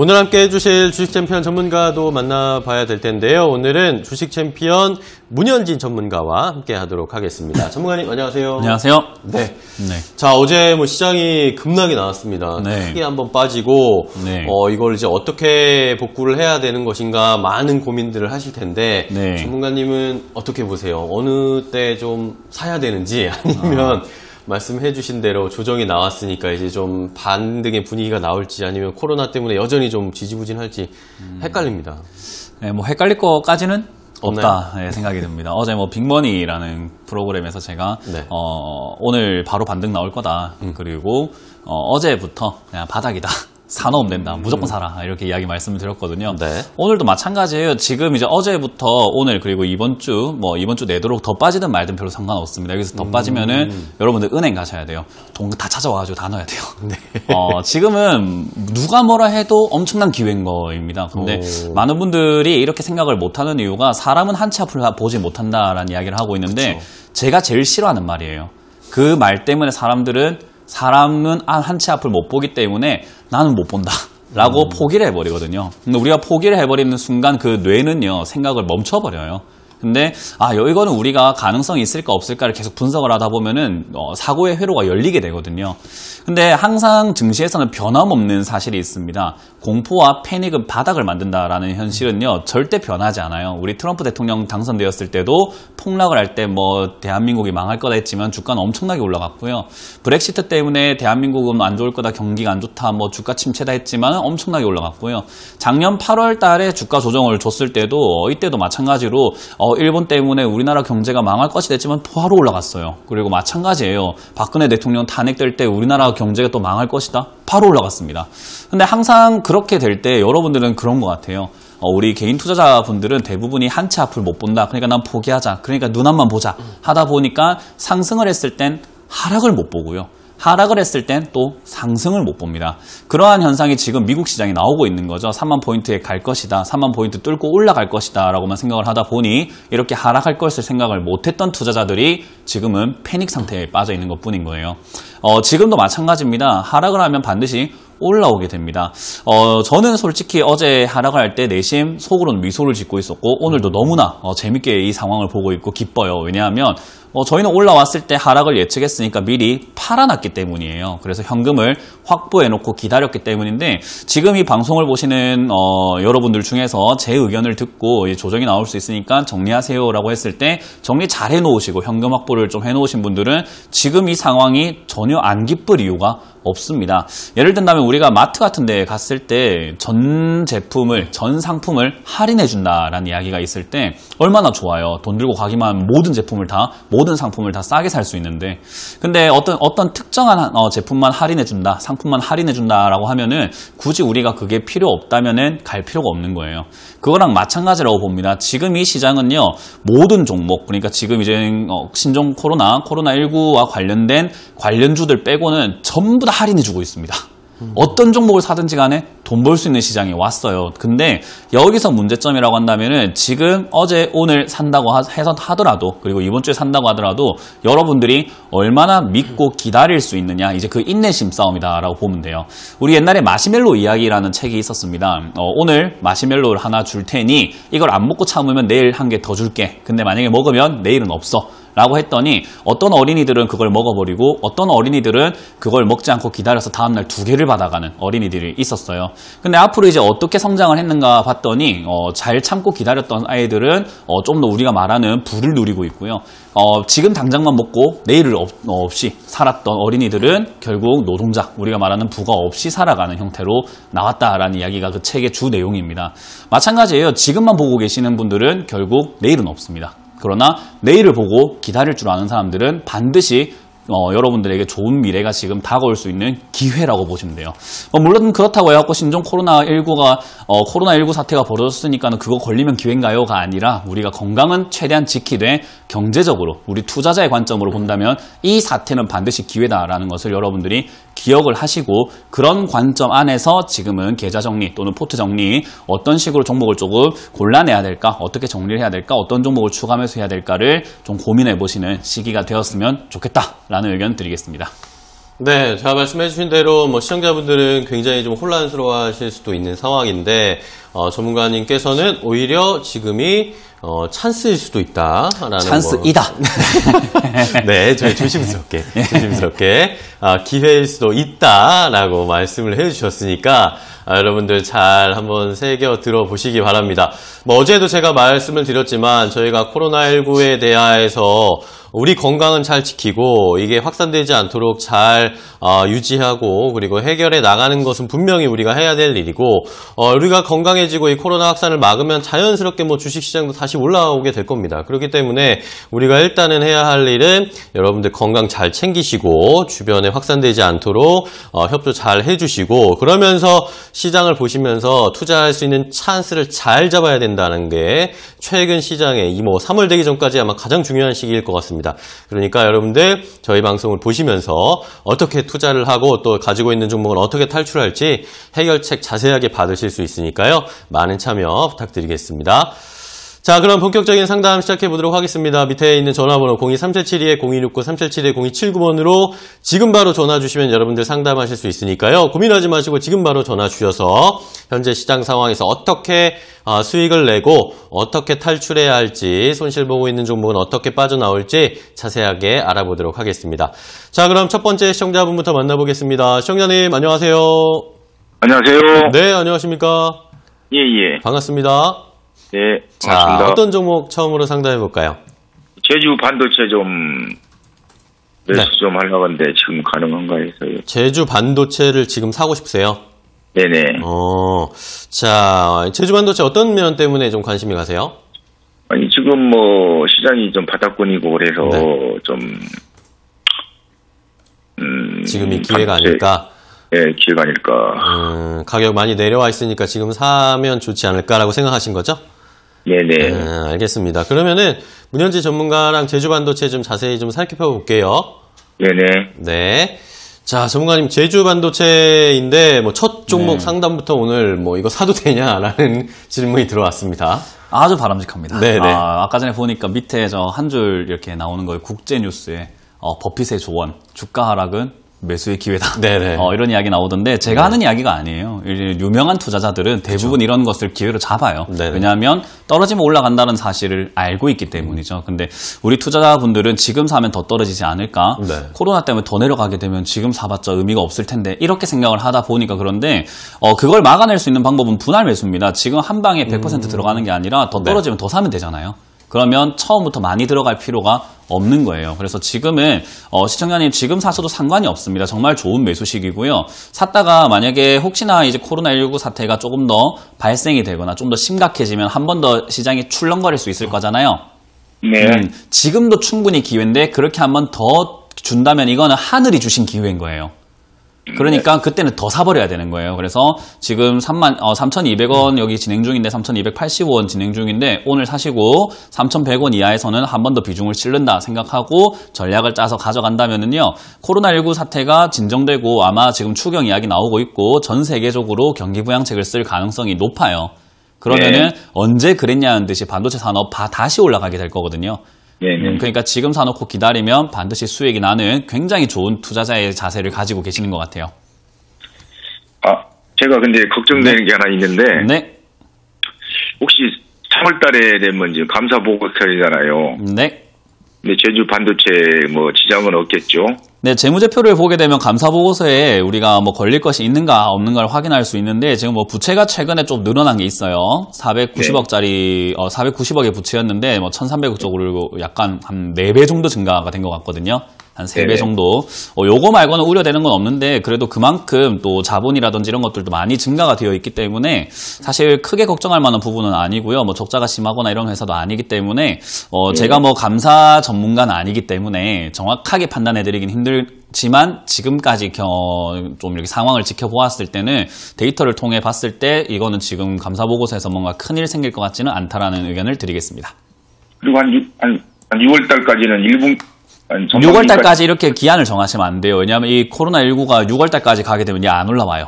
오늘 함께 해주실 주식 챔피언 전문가도 만나봐야 될 텐데요. 오늘은 주식 챔피언 문현진 전문가와 함께 하도록 하겠습니다. 전문가님 안녕하세요. 안녕하세요. 네. 자, 어제 시장이 급락이 나왔습니다. 크게 한번 빠지고 이걸 이제 어떻게 복구를 해야 되는 것인가 많은 고민들을 하실 텐데 전문가님은 어떻게 보세요? 어느 때 좀 사야 되는지 아니면 말씀해 주신 대로 조정이 나왔으니까 이제 좀 반등의 분위기가 나올지 아니면 코로나 때문에 여전히 좀 지지부진할지 헷갈립니다. 네, 뭐 헷갈릴 것까지는 없다 생각이 듭니다. 어제 빅머니라는 프로그램에서 제가 오늘 바로 반등 나올 거다. 그리고 어제부터 그냥 바닥이다. 사놓으면 된다. 무조건 사라. 이렇게 이야기 말씀을 드렸거든요. 오늘도 마찬가지예요. 지금 이제 어제부터 오늘 그리고 이번 주 내도록 더 빠지든 말든 별로 상관없습니다. 여기서 더 빠지면은 여러분들 은행 가셔야 돼요. 돈 다 찾아와가지고 다 넣어야 돼요. 지금은 누가 뭐라 해도 엄청난 기회인 거입니다. 근데 많은 분들이 이렇게 생각을 못하는 이유가 사람은 한 치 앞을 보지 못한다라는 이야기를 하고 있는데 제가 제일 싫어하는 말이에요. 그 말 때문에 사람은 한 치 앞을 못 보기 때문에 나는 못 본다 라고 포기를 해버리거든요. 근데 우리가 포기를 해버리는 순간 그 뇌는요 생각을 멈춰버려요. 근데 이거는 우리가 가능성이 있을까 없을까를 계속 분석을 하다 보면은 사고의 회로가 열리게 되거든요. 근데 항상 증시에서는 변함없는 사실이 있습니다. 공포와 패닉은 바닥을 만든다라는 현실은요 절대 변하지 않아요. 우리 트럼프 대통령 당선되었을 때도 폭락을 할 때 대한민국이 망할 거다 했지만 주가는 엄청나게 올라갔고요. 브렉시트 때문에 대한민국은 안 좋을 거다, 경기가 안 좋다, 주가 침체다 했지만 엄청나게 올라갔고요. 작년 8월 달에 주가 조정을 줬을 때도 이때도 마찬가지로 일본 때문에 우리나라 경제가 망할 것이 됐지만 바로 올라갔어요. 그리고 마찬가지예요. 박근혜 대통령 탄핵될 때 우리나라 경제가 또 망할 것이다. 바로 올라갔습니다. 근데 항상 그렇게 될 때 여러분들은 그런 것 같아요. 우리 개인 투자자분들은 대부분이 한 치 앞을 못 본다. 그러니까 난 포기하자. 그러니까 눈 앞만 보자. 하다 보니까 상승을 했을 땐 하락을 못 보고요. 하락을 했을 땐 또 상승을 못 봅니다. 그러한 현상이 지금 미국 시장에 나오고 있는 거죠. 3만 포인트에 갈 것이다. 3만 포인트 뚫고 올라갈 것이다 라고만 생각을 하다 보니 이렇게 하락할 것을 생각을 못했던 투자자들이 지금은 패닉 상태에 빠져 있는 것 뿐인 거예요. 지금도 마찬가지입니다. 하락을 하면 반드시 올라오게 됩니다. 저는 솔직히 어제 하락을 할 때 내심 속으로는 미소를 짓고 있었고 오늘도 너무나 재밌게 이 상황을 보고 있고 기뻐요. 왜냐하면 저희는 올라왔을 때 하락을 예측했으니까 미리 팔아놨기 때문이에요. 그래서 현금을 확보해놓고 기다렸기 때문인데 지금 이 방송을 보시는 여러분들 중에서 제 의견을 듣고 조정이 나올 수 있으니까 정리하세요 라고 했을 때 정리 잘 해놓으시고 현금 확보를 좀 해놓으신 분들은 지금 이 상황이 전혀 안 기쁠 이유가 없습니다. 예를 든다면 우리가 마트 같은 데 갔을 때 전 상품을 할인해 준다라는 이야기가 있을 때 얼마나 좋아요. 돈 들고 가기만 하면 모든 상품을 다 싸게 살 수 있는데 근데 어떤 특정한 제품만 할인해 준다, 상품만 할인해 준다라고 하면은 굳이 우리가 그게 필요 없다면은 갈 필요가 없는 거예요. 그거랑 마찬가지라고 봅니다. 지금 이 시장은요 모든 종목, 그러니까 지금 이제 신종 코로나19와 관련된 관련주들 빼고는 전부 다 할인해 주고 있습니다. 어떤 종목을 사든지 간에 돈 벌 수 있는 시장이 왔어요. 근데 여기서 문제점이라고 한다면은 지금 어제 오늘 산다고 해서 하더라도 그리고 이번 주에 산다고 하더라도 여러분들이 얼마나 믿고 기다릴 수 있느냐, 이제 그 인내심 싸움이다라고 보면 돼요. 우리 옛날에 마시멜로 이야기라는 책이 있었습니다. 오늘 마시멜로를 하나 줄 테니 이걸 안 먹고 참으면 내일 한 개 더 줄게. 근데 만약에 먹으면 내일은 없어. 라고 했더니 어떤 어린이들은 그걸 먹어버리고 어떤 어린이들은 그걸 먹지 않고 기다려서 다음날 2개를 받아가는 어린이들이 있었어요. 근데 앞으로 이제 어떻게 성장을 했는가 봤더니 잘 참고 기다렸던 아이들은 좀 더 우리가 말하는 부를 누리고 있고요. 지금 당장만 먹고 내일을 없이 살았던 어린이들은 결국 노동자, 우리가 말하는 부가 없이 살아가는 형태로 나왔다라는 이야기가 그 책의 주 내용입니다. 마찬가지예요. 지금만 보고 계시는 분들은 결국 내일은 없습니다. 그러나 내일을 보고 기다릴 줄 아는 사람들은 반드시 여러분들에게 좋은 미래가 지금 다가올 수 있는 기회라고 보시면 돼요. 물론 그렇다고 해갖고 신종 코로나19 사태가 벌어졌으니까는 그거 걸리면 기회인가요가 아니라 우리가 건강은 최대한 지키되 경제적으로 우리 투자자의 관점으로 본다면 이 사태는 반드시 기회다라는 것을 여러분들이 기억을 하시고 그런 관점 안에서 지금은 계좌 정리 또는 포트 정리, 어떤 식으로 종목을 조금 골라내야 될까, 어떻게 정리를 해야 될까, 어떤 종목을 추가 매수해야 될까를 좀 고민해 보시는 시기가 되었으면 좋겠다라는 의견 드리겠습니다. 네, 제가 말씀해주신 대로 뭐 시청자분들은 굉장히 좀 혼란스러워하실 수도 있는 상황인데 전문가님께서는 오히려 지금이 찬스일 수도 있다라는 찬스이다. 네, 저희 조심스럽게 기회일 수도 있다라고 말씀을 해주셨으니까 여러분들 잘 한번 새겨 들어보시기 바랍니다. 뭐 어제도 제가 말씀을 드렸지만 저희가 코로나19에 대하여서 우리 건강은 잘 지키고 이게 확산되지 않도록 잘 유지하고 그리고 해결해 나가는 것은 분명히 우리가 해야 될 일이고 우리가 건강해지고 이 코로나 확산을 막으면 자연스럽게 뭐 주식시장도 다시 올라오게 될 겁니다. 그렇기 때문에 우리가 일단은 해야 할 일은 여러분들 건강 잘 챙기시고 주변에 확산되지 않도록 협조 잘 해주시고 그러면서 시장을 보시면서 투자할 수 있는 찬스를 잘 잡아야 된다는 게 최근 시장에 이 뭐 3월 되기 전까지 아마 가장 중요한 시기일 것 같습니다. 그러니까 여러분들 저희 방송을 보시면서 어떻게 투자를 하고 또 가지고 있는 종목은 어떻게 탈출할지 해결책 자세하게 받으실 수 있으니까요. 많은 참여 부탁드리겠습니다. 자, 그럼 본격적인 상담 시작해 보도록 하겠습니다. 밑에 있는 전화번호 02372-0269, 377-0279번으로 지금 바로 전화 주시면 여러분들 상담하실 수 있으니까요. 고민하지 마시고 지금 바로 전화 주셔서 현재 시장 상황에서 어떻게 수익을 내고 어떻게 탈출해야 할지 손실 보고 있는 종목은 어떻게 빠져나올지 자세하게 알아보도록 하겠습니다. 자, 그럼 첫 번째 시청자분부터 만나보겠습니다. 시청자님 안녕하세요. 안녕하세요. 네, 안녕하십니까. 예. 반갑습니다. 네, 자, 반갑습니다. 어떤 종목 처음으로 상담해 볼까요? 제주 반도체 매수 좀 하려고 하는데 지금 가능한가 해서요. 제주 반도체를 지금 사고 싶으세요? 네네. 자, 제주 반도체 어떤 면 때문에 좀 관심이 가세요? 아니, 지금 뭐 시장이 좀 바닥권이고 그래서 지금이 기회가 아닐까? 네, 기회가 아닐까. 가격 많이 내려와 있으니까 지금 사면 좋지 않을까라고 생각하신 거죠? 네네. 알겠습니다. 그러면은 문현지 전문가랑 제주 반도체 좀 자세히 좀 살펴볼게요. 네네. 네. 자, 전문가님 제주 반도체인데 뭐 첫 종목 상담부터 오늘 뭐 이거 사도 되냐라는 질문이 들어왔습니다. 아주 바람직합니다. 네네. 아까 전에 보니까 밑에 저 한 줄 이렇게 나오는 거예요. 국제뉴스에 버핏의 조언, 주가 하락은 매수의 기회다. 네네. 이런 이야기 나오던데 제가 하는 이야기가 아니에요. 유명한 투자자들은 대부분 이런 것을 기회로 잡아요. 네네. 왜냐하면 떨어지면 올라간다는 사실을 알고 있기 때문이죠. 근데 우리 투자자분들은 지금 사면 더 떨어지지 않을까? 네. 코로나 때문에 더 내려가게 되면 지금 사봤자 의미가 없을 텐데 이렇게 생각을 하다 보니까 그런데 그걸 막아낼 수 있는 방법은 분할 매수입니다. 지금 한 방에 100% 들어가는 게 아니라 더 떨어지면 더 사면 되잖아요. 그러면 처음부터 많이 들어갈 필요가 없는 거예요. 그래서 지금은 시청자님 지금 사셔도 상관이 없습니다. 정말 좋은 매수 시기고요. 샀다가 만약에 혹시나 이제 코로나19 사태가 조금 더 발생이 되거나 좀 더 심각해지면 한 번 더 시장이 출렁거릴 수 있을 거잖아요. 네. 지금도 충분히 기회인데 그렇게 한 번 더 준다면 이거는 하늘이 주신 기회인 거예요. 그러니까 그때는 더 사버려야 되는 거예요. 그래서 지금 3,200원 여기 진행 중인데 3,280원 진행 중인데 오늘 사시고 3,100원 이하에서는 한 번 더 비중을 실른다 생각하고 전략을 짜서 가져간다면은요. 코로나19 사태가 진정되고 아마 지금 추경 이야기 나오고 있고 전 세계적으로 경기 부양책을 쓸 가능성이 높아요. 그러면은 언제 그랬냐는 듯이 반도체 산업 다시 올라가게 될 거거든요. 그러니까 지금 사놓고 기다리면 반드시 수익이 나는 굉장히 좋은 투자자의 자세를 가지고 계시는 것 같아요. 제가 근데 걱정되는 게 하나 있는데. 네. 혹시 3월 달에 되면 이제 감사 보고서잖아요. 네. 근데 제주 반도체 뭐 지장은 없겠죠? 네, 재무제표를 보게 되면 감사보고서에 우리가 뭐 걸릴 것이 있는가 없는가를 확인할 수 있는데 지금 뭐 부채가 최근에 좀 늘어난 게 있어요. 490억짜리, 490억의 부채였는데 뭐 1,300억 쪽으로 약간 한 4배 정도 증가가 된 것 같거든요. 한 3배 정도. 요거 말고는 우려되는 건 없는데 그래도 그만큼 또 자본이라든지 이런 것들도 많이 증가가 되어 있기 때문에 사실 크게 걱정할 만한 부분은 아니고요. 뭐 적자가 심하거나 이런 회사도 아니기 때문에 제가 뭐 감사 전문가는 아니기 때문에 정확하게 판단해드리긴 힘들지만 지금까지 좀 이렇게 상황을 지켜보았을 때는 데이터를 통해 봤을 때 이거는 지금 감사 보고서에서 뭔가 큰일 생길 것 같지는 않다라는 의견을 드리겠습니다. 그리고 한 6월 달까지는 6월 달까지 이렇게 기한을 정하시면 안 돼요. 왜냐하면 이 코로나19가 6월 달까지 가게 되면 이제 안 올라와요.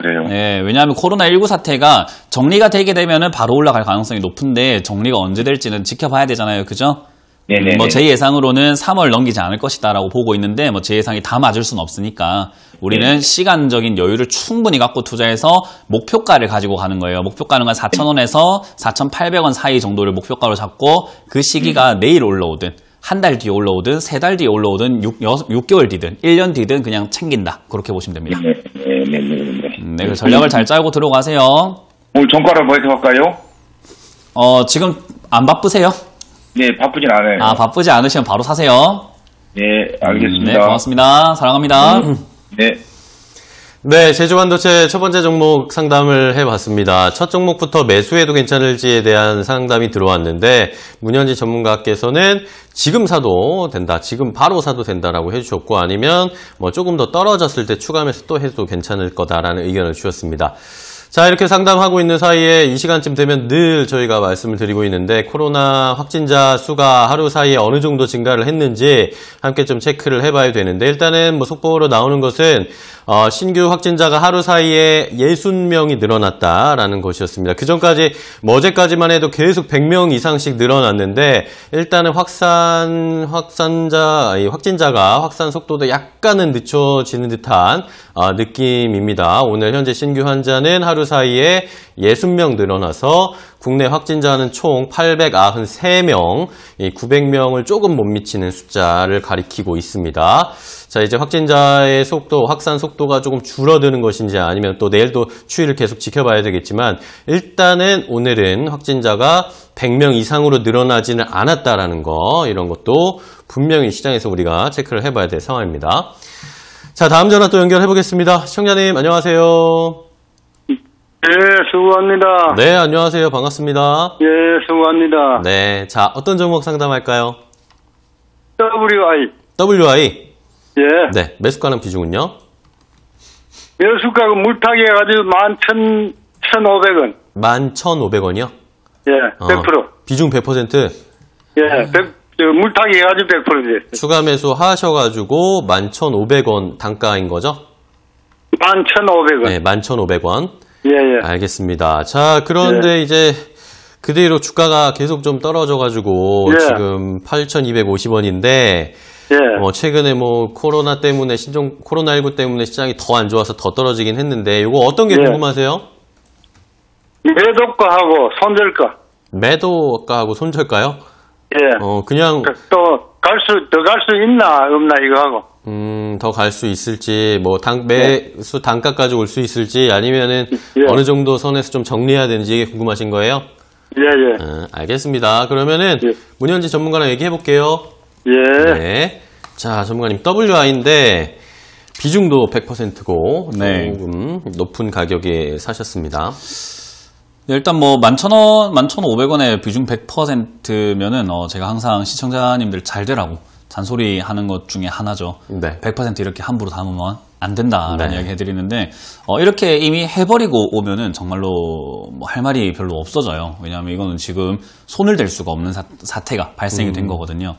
그래요? 네, 왜냐하면 코로나19 사태가 정리가 되게 되면은 바로 올라갈 가능성이 높은데 정리가 언제 될지는 지켜봐야 되잖아요. 그죠? 네네. 뭐 제 예상으로는 3월 넘기지 않을 것이다라고 보고 있는데 뭐 제 예상이 다 맞을 수는 없으니까 우리는 시간적인 여유를 충분히 갖고 투자해서 목표가를 가지고 가는 거예요. 목표가는 한 4,000원에서 4,800원 사이 정도를 목표가로 잡고 그 시기가 내일 올라오든 한 달 뒤에 올라오든 3달 뒤에 올라오든 6개월 뒤든 1년 뒤든 그냥 챙긴다. 그렇게 보시면 됩니다. 네, 그 전략을 잘 짜고 들어가세요. 오늘 종가를 뭐 해서 할까요? 지금 안 바쁘세요? 네, 바쁘진 않아요. 아, 바쁘지 않으시면 바로 사세요. 네, 알겠습니다. 네, 고맙습니다. 사랑합니다. 네. 네, 제주반도체 첫 번째 종목 상담을 해봤습니다. 첫 종목부터 매수해도 괜찮을지에 대한 상담이 들어왔는데 문현지 전문가께서는 지금 사도 된다, 지금 바로 사도 된다라고 해주셨고 아니면 뭐 조금 더 떨어졌을 때 추가 매수 또 해도 괜찮을 거다라는 의견을 주셨습니다. 자, 이렇게 상담하고 있는 사이에 이 시간쯤 되면 늘 저희가 말씀을 드리고 있는데 코로나 확진자 수가 하루 사이에 어느 정도 증가를 했는지 함께 좀 체크를 해봐야 되는데 일단은 뭐 속보로 나오는 것은 신규 확진자가 하루 사이에 60명이 늘어났다라는 것이었습니다. 그전까지 어제까지만 해도 계속 100명 이상씩 늘어났는데 일단은 확진자가 확산 속도도 약간은 늦춰지는 듯한 느낌입니다. 오늘 현재 신규 환자는 하루 사이에 60명 늘어나서 국내 확진자는 총 893명, 900명을 조금 못 미치는 숫자를 가리키고 있습니다. 자, 이제 확진자의 속도, 확산 속도가 조금 줄어드는 것인지 아니면 또 내일도 추이를 계속 지켜봐야 되겠지만 일단은 오늘은 확진자가 100명 이상으로 늘어나지는 않았다라는 거, 이런 것도 분명히 시장에서 우리가 체크를 해봐야 될 상황입니다. 자, 다음 전화 또 연결해 보겠습니다. 시청자님 안녕하세요. 네, 수고합니다. 네, 안녕하세요. 반갑습니다. 예, 수고합니다. 네, 자, 어떤 종목 상담할까요? WI. WI. 예. 네, 매수가는 비중은요? 매수가가 물타기 해가지고 11,500원. 11,500원이요? 예, 100%. 비중 100%? 예, 물타기 해가지고 100%지. 추가 매수 하셔가지고 11,500원 단가인 거죠? 11,500원. 네, 11,500원. 예, 예. 알겠습니다. 자, 그런데 이제 그대로 주가가 계속 좀 떨어져가지고 지금 8,250원인데 예. 최근에 뭐 코로나19 때문에 시장이 더 안 좋아서 더 떨어지긴 했는데 이거 어떤 게 궁금하세요? 매도가하고 손절가. 매도가하고 손절가요? 예. 그냥 또 더 갈 수 있나 없나 이거 하고. 더 갈 수 있을지, 뭐, 매수 단가까지 올 수 있을지, 아니면은, 어느 정도 선에서 좀 정리해야 되는지 이게 궁금하신 거예요? 예, 예. 알겠습니다. 그러면은, 문현지 전문가랑 얘기해 볼게요. 예. 네. 자, 전문가님, WI인데, 비중도 100%고, 조금 높은 가격에 사셨습니다. 일단 뭐 11,000원, 11,500원에 비중 100%면은 제가 항상 시청자님들 잘 되라고 잔소리 하는 것 중에 하나죠. 네. 100% 이렇게 함부로 담으면 안 된다라는 이야기 해드리는데 이렇게 이미 해버리고 오면은 정말로 뭐 할 말이 별로 없어져요. 왜냐하면 이거는 지금 손을 댈 수가 없는 사태가 발생이 된 거거든요.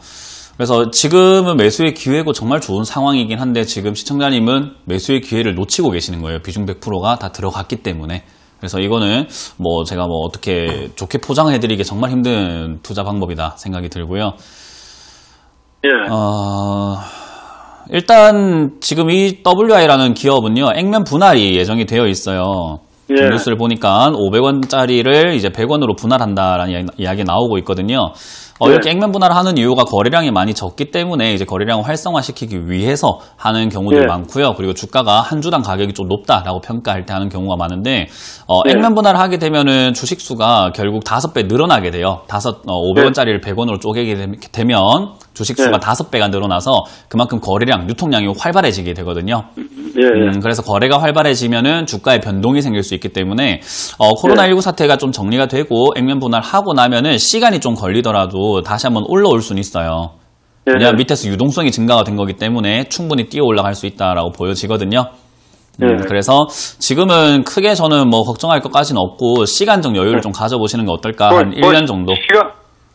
그래서 지금은 매수의 기회고 정말 좋은 상황이긴 한데 지금 시청자님은 매수의 기회를 놓치고 계시는 거예요. 비중 100%가 다 들어갔기 때문에. 그래서 이거는 뭐 제가 뭐 어떻게 좋게 포장해드리기 정말 힘든 투자 방법이다 생각이 들고요. 예. 일단 지금 이 WI라는 기업은요, 액면 분할이 예정이 되어 있어요. 예. 뉴스를 보니까 500원짜리를 이제 100원으로 분할한다라는 이야기 나오고 있거든요. 이렇게 액면 분할을 하는 이유가 거래량이 많이 적기 때문에 이제 거래량을 활성화시키기 위해서 하는 경우들이 많고요. 그리고 주가가 한 주당 가격이 좀 높다라고 평가할 때 하는 경우가 많은데 액면 분할을 하게 되면은 주식수가 결국 5배 늘어나게 돼요. 500원짜리를 100원으로 쪼개게 되면 주식수가 5배가 늘어나서 그만큼 거래량, 유통량이 활발해지게 되거든요. 그래서 거래가 활발해지면은 주가에 변동이 생길 수 있기 때문에 코로나19 사태가 좀 정리가 되고 액면 분할하고 나면은 시간이 좀 걸리더라도 다시 한번 올라올 수는 있어요. 왜냐하면 밑에서 유동성이 증가가 된 거기 때문에 충분히 뛰어 올라갈 수 있다라고 보여지거든요. 그래서 지금은 크게 저는 뭐 걱정할 것까지는 없고 시간적 여유를 좀 가져보시는 게 어떨까. 한 1년 정도.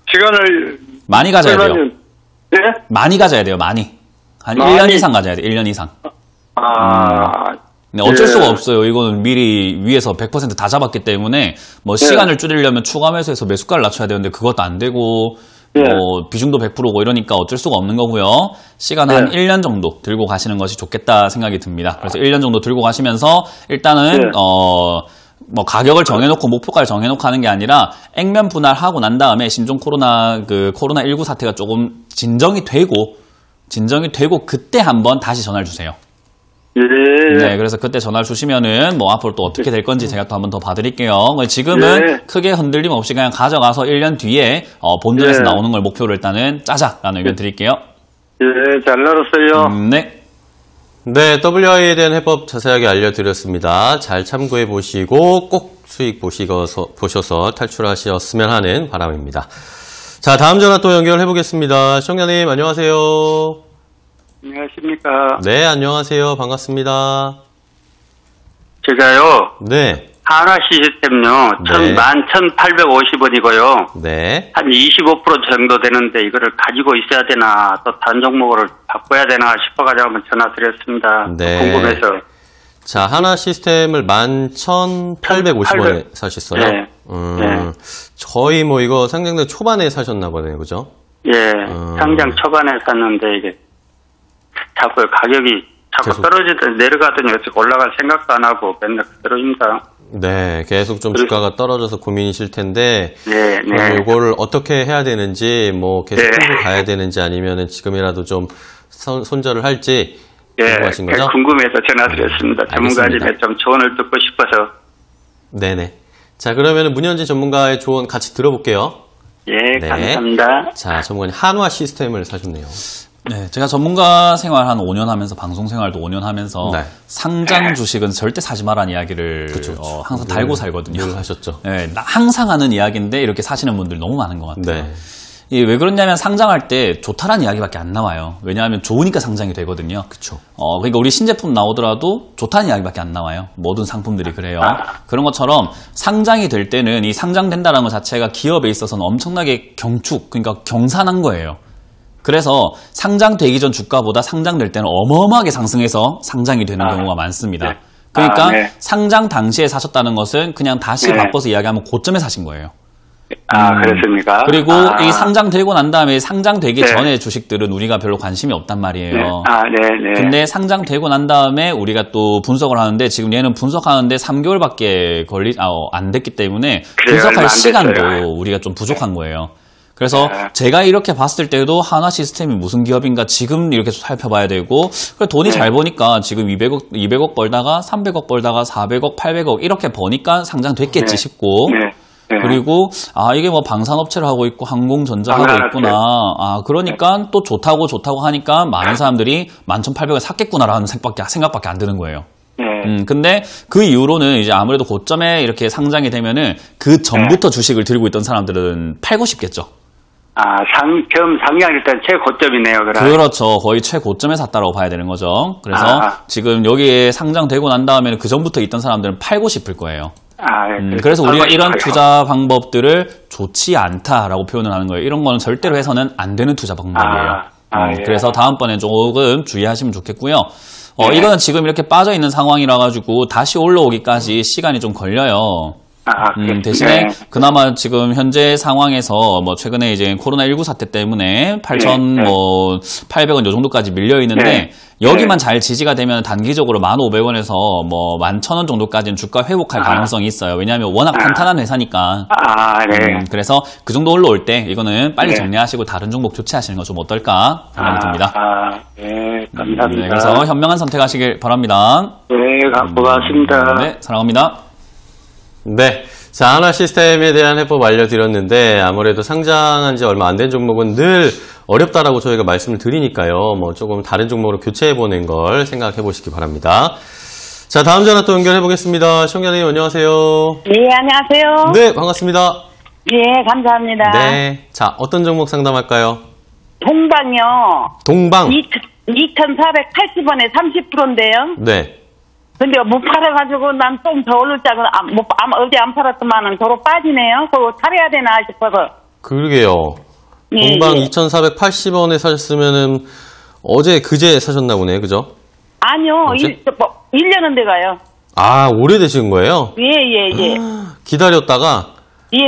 시간을 많이 가져야 돼요. 예? 많이 가져야 돼요. 많이. 한 1년 이상 가져야 돼요. 1년 이상. 네, 어쩔 수가 없어요. 이거는 미리 위에서 100% 다 잡았기 때문에 뭐 시간을 줄이려면 추가 매수해서 매수가를 낮춰야 되는데 그것도 안 되고 예. 뭐 비중도 100%고 이러니까 어쩔 수가 없는 거고요. 시간 한 1년 정도 들고 가시는 것이 좋겠다 생각이 듭니다. 그래서 1년 정도 들고 가시면서 일단은 뭐 가격을 정해놓고 목표가를 정해놓고 하는 게 아니라 액면 분할하고 난 다음에 신종 코로나19 사태가 조금 진정이 되고 그때 한번 다시 전화를 주세요. 네, 그래서 그때 전화를 주시면은 뭐 앞으로 또 어떻게 될 건지 제가 또 한번 더 봐드릴게요. 지금은 크게 흔들림 없이 그냥 가져가서 1년 뒤에 본전에서 나오는 걸 목표로 일단은 짜자라는 의견 드릴게요. 잘 알았어요. 네. 네, WI에 대한 해법 자세하게 알려드렸습니다. 잘 참고해 보시고 꼭 수익 보셔서 탈출하셨으면 하는 바람입니다. 자, 다음 전화 또 연결해 보겠습니다. 시청자님 안녕하세요. 안녕하십니까. 네, 안녕하세요. 반갑습니다. 제가요. 네. 한화 시스템요. 네. 11,850원이고요. 네. 한 25% 정도 되는데 이거를 가지고 있어야 되나 또 다른 종목으로 바꿔야 되나 싶어가지고 한번 전화 드렸습니다. 네. 궁금해서. 자, 하나 시스템을 11,850원에 사셨어요? 네. 네. 거의 뭐 이거 상장된 초반에 사셨나 보네요. 그죠? 예. 상장 초반에 샀는데 이게 자꾸 가격이 자꾸 떨어지다 내려가더니 어떻게 올라갈 생각도 안 하고 맨날 그대로입니다. 네, 계속 좀 주가가 떨어져서 고민이실 텐데, 네, 그럼 이거를 어떻게 해야 되는지, 뭐 계속 끌고 가야 되는지 아니면은 지금이라도 좀 손절을 할지 궁금하신 거죠? 궁금해서 전화드렸습니다. 전문가님의 좀 조언을 듣고 싶어서. 네네. 자, 그러면은 문현진 전문가의 조언 같이 들어볼게요. 예, 네. 감사합니다. 자, 전문가님 한화 시스템을 사셨네요. 네, 제가 전문가 생활 한 5년 하면서 방송 생활도 5년 하면서 상장 주식은 절대 사지 마라는 이야기를 항상 달고 살거든요. 늘 하셨죠. 네, 항상 하는 이야기인데 이렇게 사시는 분들 너무 많은 것 같아요. 네. 왜 그러냐면 상장할 때 좋다라는 이야기밖에 안 나와요. 왜냐하면 좋으니까 상장이 되거든요. 그렇죠. 그러니까 우리 신제품 나오더라도 좋다는 이야기밖에 안 나와요. 모든 상품들이 그래요. 그런 것처럼 상장이 될 때는 이 상장된다는 것 자체가 기업에 있어서는 엄청나게 그러니까 경산한 거예요. 그래서 상장되기 전 주가보다 상장될 때는 어마어마하게 상승해서 상장이 되는 경우가 많습니다. 그러니까 상장 당시에 사셨다는 것은 그냥 다시 바꿔서 이야기하면 고점에 사신 거예요. 그렇습니까? 그리고 이 상장되고 난 다음에 상장되기 전에 주식들은 우리가 별로 관심이 없단 말이에요. 근데 상장되고 난 다음에 우리가 또 분석을 하는데 지금 얘는 분석하는데 3개월밖에 안 됐기 때문에 분석할 시간도 우리가 좀 부족한 거예요. 그래서 제가 이렇게 봤을 때도 하나 시스템이 무슨 기업인가 지금 이렇게 살펴봐야 되고 돈이 잘 버니까 지금 200억 벌다가 300억 벌다가 400억 800억 이렇게 버니까 상장됐겠지 싶고 그리고 이게 뭐 방산업체를 하고 있고 항공전자 하고 있구나 그러니까 또 좋다고 하니까 많은 사람들이 11,800을 샀겠구나라는 생각밖에 안 드는 거예요. 근데 그 이후로는 이제 아무래도 고점에 이렇게 상장이 되면은 그 전부터 주식을 들고 있던 사람들은 팔고 싶겠죠. 상장일 때 최고점이네요, 그럼. 그렇죠. 거의 최고점에 샀다라고 봐야 되는 거죠. 그래서 지금 여기에 상장되고 난 다음에는 그 전부터 있던 사람들은 팔고 싶을 거예요. 그래서 우리가 이런 투자 방법들을 좋지 않다라고 표현을 하는 거예요. 이런 거는 절대로 해서는 안 되는 투자 방법이에요. 그래서 다음번에 조금 주의하시면 좋겠고요. 이거는 지금 이렇게 빠져 있는 상황이라 가지고 다시 올라오기까지 시간이 좀 걸려요. 대신에 그나마 지금 현재 상황에서 뭐 최근에 이제 코로나19 사태 때문에 8,800원 요 정도까지 밀려 있는데 여기만 잘 지지가 되면 단기적으로 1,500원에서 뭐 11,000원 정도까지는 주가 회복할 가능성이 있어요. 왜냐하면 워낙 탄탄한 회사니까. 그래서 그 정도 올라올 때 이거는 빨리 정리하시고 다른 종목 교체하시는 거 좀 어떨까 생각이 듭니다. 감사합니다. 그래서 현명한 선택하시길 바랍니다. 고맙습니다. 네, 사랑합니다. 네. 자, 하나 시스템에 대한 해법 알려드렸는데 아무래도 상장한 지 얼마 안 된 종목은 늘 어렵다라고 저희가 말씀을 드리니까요. 뭐 조금 다른 종목으로 교체해보는 걸 생각해 보시기 바랍니다. 자, 다음 전화 또 연결해 보겠습니다. 시청자님 안녕하세요. 네, 안녕하세요. 네, 반갑습니다. 예, 감사합니다. 네. 자, 어떤 종목 상담할까요? 동방요. 동방. 2,480원에 30%인데요. 네. 근데 못 팔아가지고 난 좀 더 오를 줄 알고 어제 안 팔았더만은 도로 빠지네요. 그거 팔아야 되나 싶어서. 그러게요. 동방 2,480원에 사셨으면은 그제 사셨나 보네, 그죠? 아니요, 1년은 돼가요. 오래되신 거예요? 예. 기다렸다가? 예.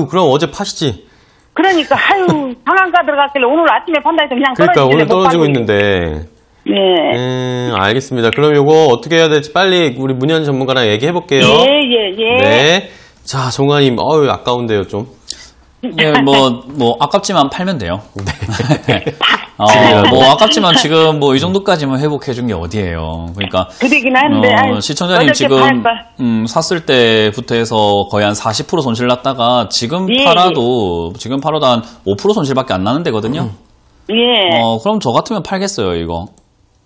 그럼 어제 파시지. 그러니까 아유 상한가 들어갔길래 오늘 아침에 판단해서 그냥 그러니까 오늘 못 떨어지고 봤는데. 있는데. 네. 알겠습니다. 그럼 요거 어떻게 해야 될지 빨리 우리 문현 전문가랑 얘기해 볼게요. 예. 네. 자, 종아님, 아까운데요, 좀. 네, 뭐 아깝지만 팔면 돼요. 뭐 아깝지만 지금 뭐 이 정도까지만 회복해 준 게 어디예요. 그러니까 그러긴 한데 시청자님 지금 샀을 때부터 해서 거의 한 40% 손실 났다가 지금 팔아도 한 5% 손실밖에 안 나는 데거든요. 그럼 저 같으면 팔겠어요, 이거.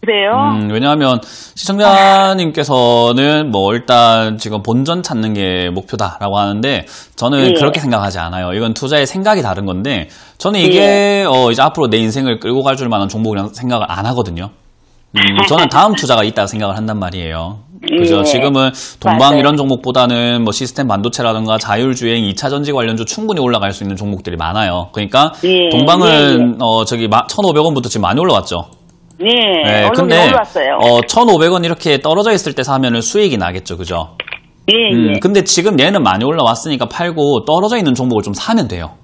그래요? 왜냐하면 시청자님께서는 뭐 일단 지금 본전 찾는 게 목표다라고 하는데 저는 그렇게 생각하지 않아요. 이건 투자의 생각이 다른 건데 저는 이게 이제 앞으로 내 인생을 끌고 갈 줄 만한 종목이라는 생각을 안 하거든요. 저는 다음 투자가 있다고 생각을 한단 말이에요. 그죠? 지금은 동방 이런 종목보다는 뭐 시스템 반도체라든가 자율주행, 2차 전지 관련주 충분히 올라갈 수 있는 종목들이 많아요. 그러니까 동방은 1,500원부터 지금 많이 올라왔죠. 네, 근데 올랐어요. 1,500원 이렇게 떨어져 있을 때 사면은 수익이 나겠죠, 그죠? 근데 지금 얘는 많이 올라왔으니까 팔고 떨어져 있는 종목을 좀 사면 돼요.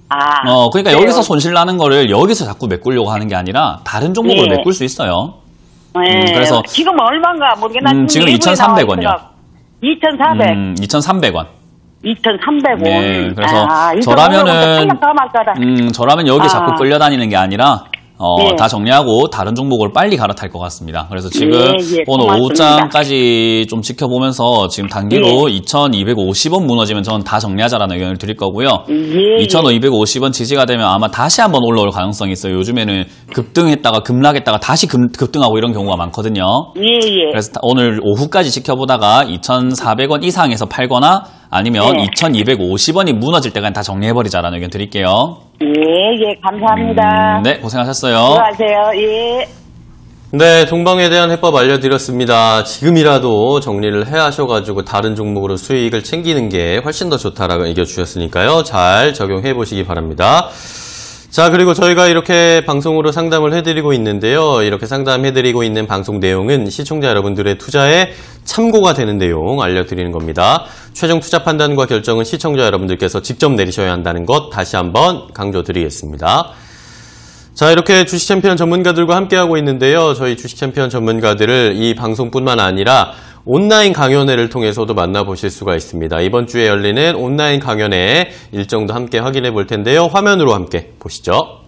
그러니까 그래요? 여기서 손실 나는 거를 여기서 자꾸 메꾸려고 하는 게 아니라 다른 종목을 메꿀 수 있어요. 그래서 지금 얼마인가 모르겠나? 지금 2,300원이요. 2,400. 2,300원. 2,300원. 네, 그래서 저라면 여기 자꾸 끌려다니는 게 아니라 다 정리하고 다른 종목을 빨리 갈아탈 것 같습니다. 그래서 지금 오늘 오후장까지 좀 지켜보면서 지금 단기로 2,250원 무너지면 저는 다 정리하자라는 의견을 드릴 거고요. 2,250원 지지가 되면 아마 다시 한번 올라올 가능성이 있어요. 요즘에는 급등했다가 급락했다가 다시 급등하고 이런 경우가 많거든요. 그래서 오늘 오후까지 지켜보다가 2,400원 이상에서 팔거나 아니면 2,250원이 무너질 때까지 다 정리해버리자라는 의견 드릴게요. 감사합니다. 네, 고생하셨어요. 수고하세요. 네, 동방에 대한 해법 알려드렸습니다. 지금이라도 정리를 해 하셔가지고 다른 종목으로 수익을 챙기는 게 훨씬 더 좋다라고 얘기해 주셨으니까요. 잘 적용해 보시기 바랍니다. 자, 그리고 저희가 이렇게 방송으로 상담을 해드리고 있는데요. 이렇게 상담해드리고 있는 방송 내용은 시청자 여러분들의 투자에 참고가 되는 내용 알려드리는 겁니다. 최종 투자 판단과 결정은 시청자 여러분들께서 직접 내리셔야 한다는 것 다시 한번 강조드리겠습니다. 자, 이렇게 주식 챔피언 전문가들과 함께하고 있는데요. 저희 주식 챔피언 전문가들을 이 방송뿐만 아니라 온라인 강연회를 통해서도 만나보실 수가 있습니다. 이번 주에 열리는 온라인 강연회 일정도 함께 확인해 볼 텐데요. 화면으로 함께 보시죠.